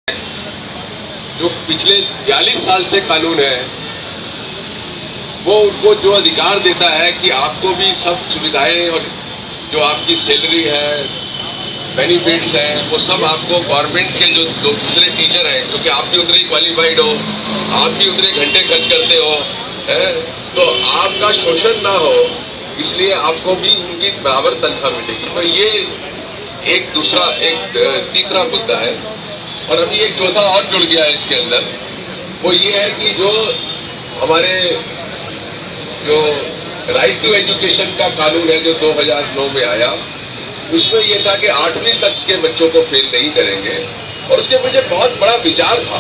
जो पिछले 42 साल से कानून है वो उनको जो अधिकार देता है कि आपको भी सब सुविधाएं और जो आपकी सैलरी है, बेनिफिट्स हैं, वो सब आपको गवर्नमेंट के जो दूसरे टीचर हैं, क्योंकि आप भी उतने ही क्वालिफाइड हो, आप भी उतने घंटे खर्च करते हो, है तो आपका शोषण ना हो, इसलिए आपको भी उनकी बराबर तनख्वाह मिलेगी। तो ये एक तीसरा मुद्दा है। और अभी एक चौथा और जुड़ गया है इसके अंदर, वो ये है कि जो हमारे जो राइट टू एजुकेशन का कानून है जो 2009 में आया, उसमें ये था कि 8वीं तक के बच्चों को फेल नहीं करेंगे। और उसके पीछे बहुत बड़ा विचार था,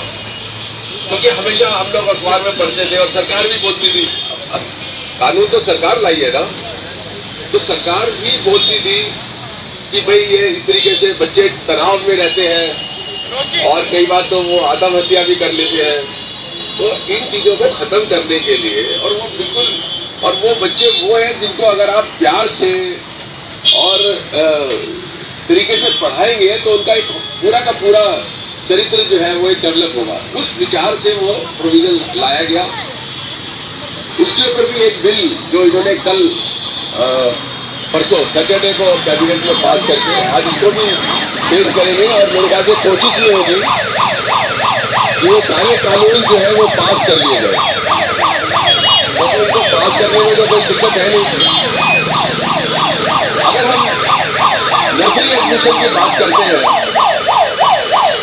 क्योंकि हमेशा हम लोग अखबार में पढ़ते थे और सरकार भी बोलती थी, कानून तो सरकार लाई है ना, तो सरकार भी बोलती थी कि भाई ये इस तरीके से बच्चे तनाव में रहते हैं और कई बार तो वो आत्महत्या भी कर लेते हैं। तो इन चीजों को खत्म करने के लिए और वो बच्चे वो हैं जिनको अगर आप प्यार से और तरीके से पढ़ाएंगे तो उनका एक पूरा का पूरा चरित्र जो है वो एक डेवलप होगा। उस विचार से वो प्रोविजन लाया गया। उसके ऊपर भी एक बिल जो इन्होंने कल परसों सैटरडे को कैबिनेट में पास करके आज इसको भी पेश करेंगे। और मेरे ख्याल से कोशिश ये होगी कि वो सारे कानून जो है वो पास कर लिए जाए, क्योंकि उनको पास करने में तो कोई दिक्कत है नहीं। अगर हम नर्सरी एडमिशन की बात करते हैं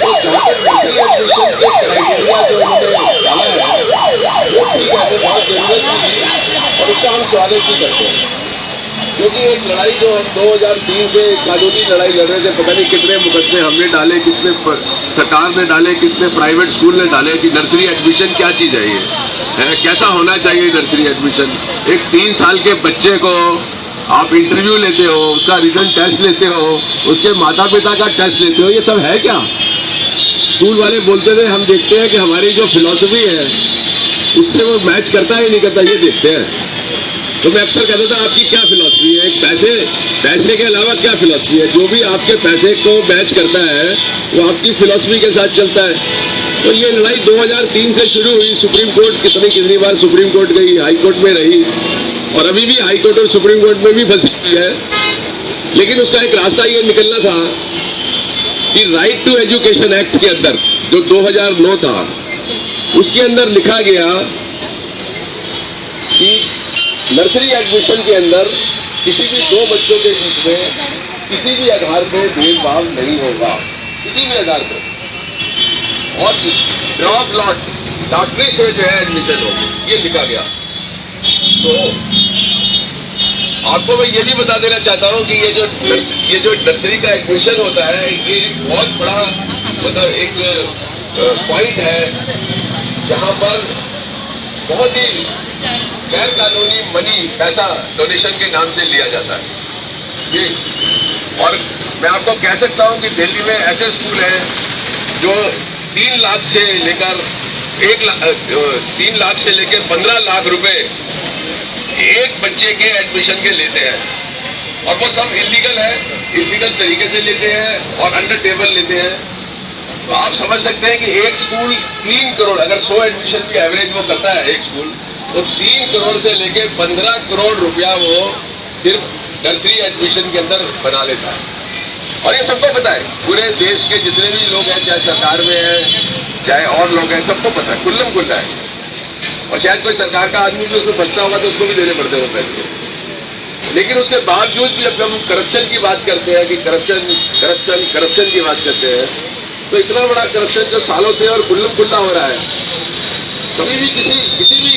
तो जहाँ तक नर्सरी एडमिशन के क्राइटेरिया जो उन्होंने डाला है वो ठीक है, वो बहुत जरूरत थी और उसका हम स्वागत भी करते हैं। क्योंकि एक लड़ाई जो हम 2003 से कानूनी लड़ाई लड़ रहे थे, पता नहीं कितने मुकदमे हमने डाले, कितने सरकार ने डाले, कितने प्राइवेट स्कूल ने डाले कि नर्सरी एडमिशन क्या चीज़ है, ये कैसा होना चाहिए नर्सरी एडमिशन। एक 3 साल के बच्चे को आप इंटरव्यू लेते हो, उसका रिटन टेस्ट लेते हो, उसके माता पिता का टेस्ट लेते हो, ये सब है क्या? स्कूल वाले बोलते थे हम देखते हैं कि हमारी जो फिलॉसफी है उससे वो मैच करता है नहीं करता, ये देखते हैं। तो मैं अक्सर कहता था आपकी क्या फिलॉसफी है, पैसे के अलावा क्या फिलॉसफी है? जो भी आपके पैसे को मैच करता है वो आपकी फिलॉसफी के साथ चलता है। तो ये लड़ाई 2003 से शुरू हुई, सुप्रीम कोर्ट कितनी बार सुप्रीम कोर्ट गई, हाई कोर्ट में रही और अभी भी हाई कोर्ट और सुप्रीम कोर्ट में भी फंसी हुई है। लेकिन उसका एक रास्ता ये निकलना था कि राइट टू एजुकेशन एक्ट के अंदर जो 2009 था उसके अंदर लिखा गया कि नर्सरी एडमिशन के अंदर किसी भी 2 बच्चों के बीच में किसी भी आधार पर भेदभाव नहीं होगा, किसी भी आधार पर। और ड्रॉप लॉटरी से जो है एडमिशन होगी, ये लिखा गया। तो आपको मैं ये भी बता देना चाहता हूँ कि ये जो नर्सरी का एडमिशन होता है ये एक बहुत बड़ा मतलब एक पॉइंट है जहाँ पर बहुत ही गैर कानूनी पैसा डोनेशन के नाम से लिया जाता है ये। और मैं आपको कह सकता हूं कि दिल्ली में ऐसे स्कूल हैं जो 3 लाख से लेकर 3 लाख से लेकर 15 लाख रुपए एक बच्चे के एडमिशन के लेते हैं। और वो सब इलीगल है, इलीगल तरीके से लेते हैं और अंडर टेबल लेते हैं। तो आप समझ सकते हैं कि एक स्कूल 3 करोड़, अगर 100 एडमिशन की एवरेज वो करता है एक स्कूल, तो 3 करोड़ से लेके 15 करोड़ रुपया वो सिर्फ नर्सरी एडमिशन के अंदर बना लेता है। और ये सबको पता है, पूरे देश के जितने भी लोग हैं, चाहे सरकार में हैं चाहे और लोग हैं, सबको पता है, कुल्लम कुल्ला है। और शायद कोई सरकार का आदमी भी उसमें फंसता होगा तो उसको भी देने पड़ते हैं पैसे। लेकिन उसके बावजूद भी जब हम करप्शन की बात करते हैं कि करप्शन की बात करते हैं, तो इतना बड़ा करप्शन जो सालों से और कुल्लम कुल्ला हो रहा है, कभी भी किसी भी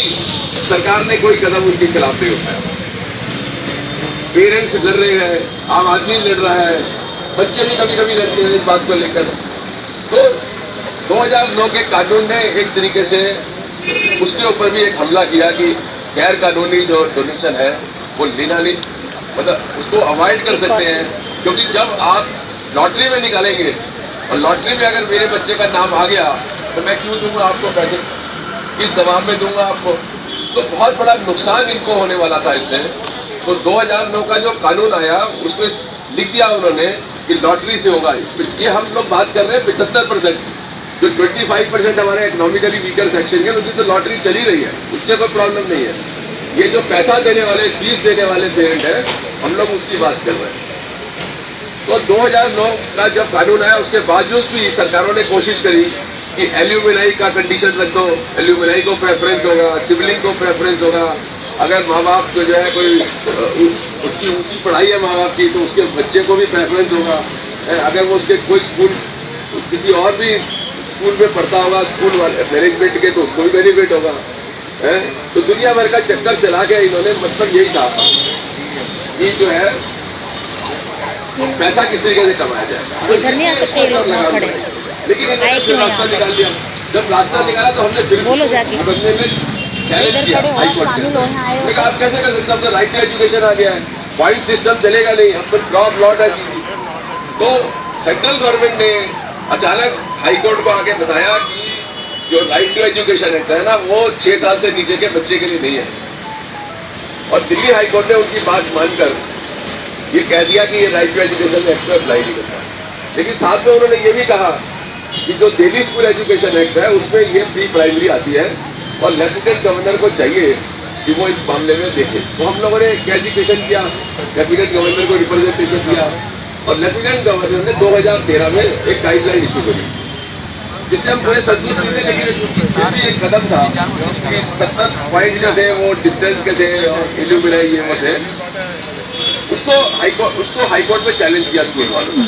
सरकार ने कोई कदम उनके खिलाफ नहीं उठाया। पेरेंट्स लड़ रहे हैं, आम आदमी लड़ रहा है, बच्चे भी कभी कभी लड़ते हैं इस बात को लेकर। तो 2009 के कानून ने एक तरीके से उसके ऊपर भी एक हमला किया कि गैर कानूनी जो डोनेशन है वो लेना नहीं, मतलब उसको अवॉइड कर सकते हैं। क्योंकि जब आप लॉटरी में निकालेंगे और लॉटरी में अगर मेरे बच्चे का नाम आ गया तो मैं क्यों दूंगा आपको पैसे, किस दबाव में दूंगा आपको? तो बहुत बड़ा नुकसान इनको होने वाला था इससे। तो 2009 का जो कानून आया उसमें लिख दिया उन्होंने कि लॉटरी से होगा। ये हम लोग बात कर रहे हैं 75% जो 25% हमारे इकोनॉमिकली वीकर सेक्शन है उनकी तो लॉटरी चली रही है, उससे कोई प्रॉब्लम नहीं है। ये जो पैसा देने वाले, फीस देने वाले पेरेंट है, हम लोग उसकी बात कर रहे हैं। तो 2009 का जब कानून आया उसके बावजूद भी सरकारों ने कोशिश करी कि एल्यूमिनाई का कंडीशन रख दो, एल्यूमिनाई को प्रेफरेंस होगा, सिबलिंग को प्रेफरेंस होगा। अगर माँ बाप को जो है कोई उसकी ऊंची पढ़ाई है माँ बाप की तो उसके बच्चे को भी प्रेफरेंस होगा। अगर वो उसके कोई स्कूल किसी और भी स्कूल में पढ़ता होगा स्कूल वाले मैनेजमेंट के तो उसको भी बेनिफिट होगा। तो दुनिया भर का चक्कर चला के इन्होंने मतलब यही कहा कि जो है पैसा किस तरीके से कमाया जाए, लेकिन इन्होंने फिर रास्ता निकाल लिया। जब रास्ता निकाला तो हमने फिर बदलने में चैलेंज किया हाईकोर्ट ने। आप कैसे कर सकते, आपका राइट टू एजुकेशन आ गया है, पॉइंट सिस्टम चलेगा नहीं, हम तो ड्रॉप लॉट है। तो सेंट्रल गवर्नमेंट ने अचानक हाईकोर्ट को आके बताया कि जो राइट टू एजुकेशन एक्ट है ना वो 6 साल से नीचे के बच्चे के लिए नहीं है। और दिल्ली हाईकोर्ट ने उनकी बात मानकर ये कह दिया कि ये राइट टू एजुकेशन एक्ट में अप्लाई नहीं करता। लेकिन साथ में उन्होंने ये भी कहा कि जो दिल्ली स्कूल एजुकेशन एक्ट है उसमें ये प्री प्राइमरी आती है और लेफ्टिनेंट गवर्नर को चाहिए कि वो इस मामले में देखे। तो हम लोगों ने एजुकेशन किया, लेफ्टिनेंट गवर्नर को रिप्रेजेंटेशन किया और लेफ्टिनेंट गवर्नर ने 2013 में एक गाइडलाइन इशू करी जिससे हम थोड़े संतुष्ट नहीं थे। लेकिन फिर भी एक कदम था कि 70 पॉइंट जो थे वो डिस्टेंस के थे और इल्यूमिनाई ये वो थे। उसको हाईकोर्ट में चैलेंज किया स्कूल वालों ने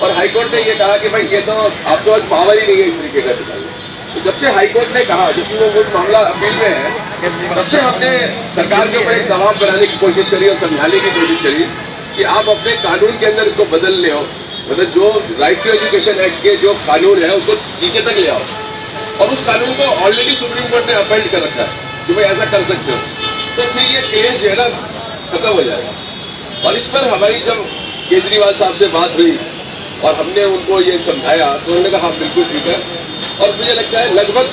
और हाईकोर्ट ने ये कहा कि भाई ये तो आपके पास पावर ही नहीं है इस तरीके का निकालने। तो जब से हाईकोर्ट ने कहा, जबकि वो कुछ मामला अपील में है, तब से हमने सरकार के ऊपर एक दबाव बनाने की कोशिश करी और समझाने की कोशिश करी कि आप अपने कानून के अंदर इसको बदल ले आओ। मतलब जो राइट टू एजुकेशन एक्ट के जो कानून है उसको नीचे तक ले आओ और उस कानून को ऑलरेडी सुप्रीम कोर्ट ने अपेंड कर रखा है कि भाई ऐसा कर सकते हो। तो फिर ये केस जो है ना खत्म हो जाएगा। और इस पर हमारी जब केजरीवाल साहब से बात हुई और हमने उनको ये समझाया तो उन्होंने कहा हाँ बिल्कुल ठीक है। और मुझे लगता है लगभग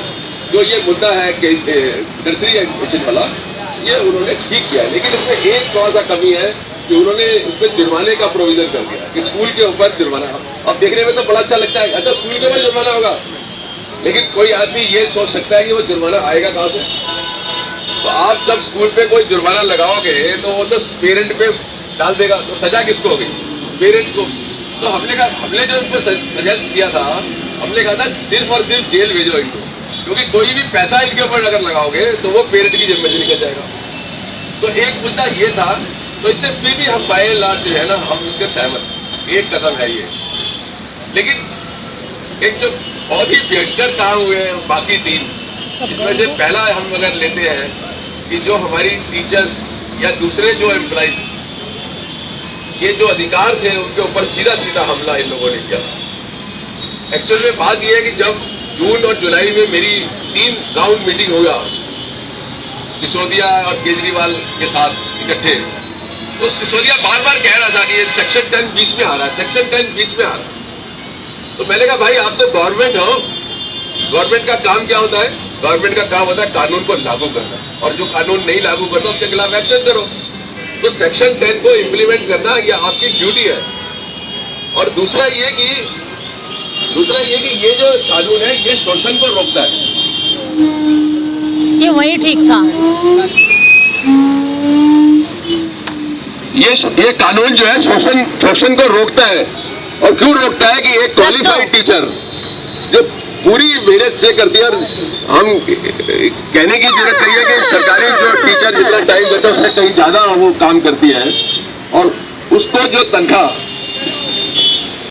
जो ये मुद्दा है कि टर्सरी एजुकेशन वाला ये उन्होंने ठीक किया है। लेकिन इसमें एक थोड़ा सा कमी है कि उन्होंने उसमें जुर्माने का प्रोविजन कर दिया कि स्कूल के ऊपर जुर्माना। अब देखने में तो बड़ा अच्छा लगता है, अच्छा स्कूल के ऊपर जुर्माना होगा, लेकिन कोई आदमी ये सोच सकता है कि वो जुर्माना आएगा कहाँ से। तो आप जब स्कूल पे कोई जुर्माना लगाओगे तो वो तो पेरेंट पे डाल देगा, तो सजा किसको होगी? पेरेंट को। तो हमने जो इनको सजेस्ट किया था, हमने कहा था सिर्फ और सिर्फ जेल भेजो इनको, क्योंकि कोई भी पैसा इनके ऊपर अगर लगाओगे तो वो पेरेंट की जेब में से निकल जाएगा। तो एक मुद्दा ये था। तो इससे फिर भी हम बाय लार्ज जो है ना हम इसके सहमत, एक कदम है ये। लेकिन एक जो बहुत ही भयंकर काम हुए हैं बाकी 3, इसमें से पहला हम अगर लेते हैं कि जो हमारी टीचर्स या दूसरे जो एम्प्लॉइज ये जो अधिकार थे उनके ऊपर सीधा सीधा हमला इन लोगों ने किया। एक्चुअल में बात यह है कि जब जून और जुलाई में मेरी 3 राउंड मीटिंग होगा सिसोदिया और केजरीवाल के साथ इकट्ठे, तो सिसोदिया बार बार कह रहा था कि ये सेक्शन 10 बीच में आ रहा है, सेक्शन 10 बीच में आ रहा है। तो मैंने कहा भाई आप तो गवर्नमेंट हो, गवर्नमेंट का काम क्या होता है? गवर्नमेंट का काम होता है कानून को लागू करना, और जो कानून नहीं लागू करता उसके खिलाफ एक्शन करो। तो सेक्शन 10 को इम्प्लीमेंट करना ये आपकी ड्यूटी है। और दूसरा ये कि ये जो कानून है ये शोषण को रोकता है। ये वही ठीक था। ये कानून जो है शोषण को रोकता है। और क्यों रोकता है कि एक क्वालिफाइड टीचर जो पूरी मेहनत से करती है, और हम कहने की जरूरत नहीं है कि सरकारी जो टीचर जितना टाइम देता है उससे कहीं ज्यादा वो काम करती है, और उसको जो तनख्वाह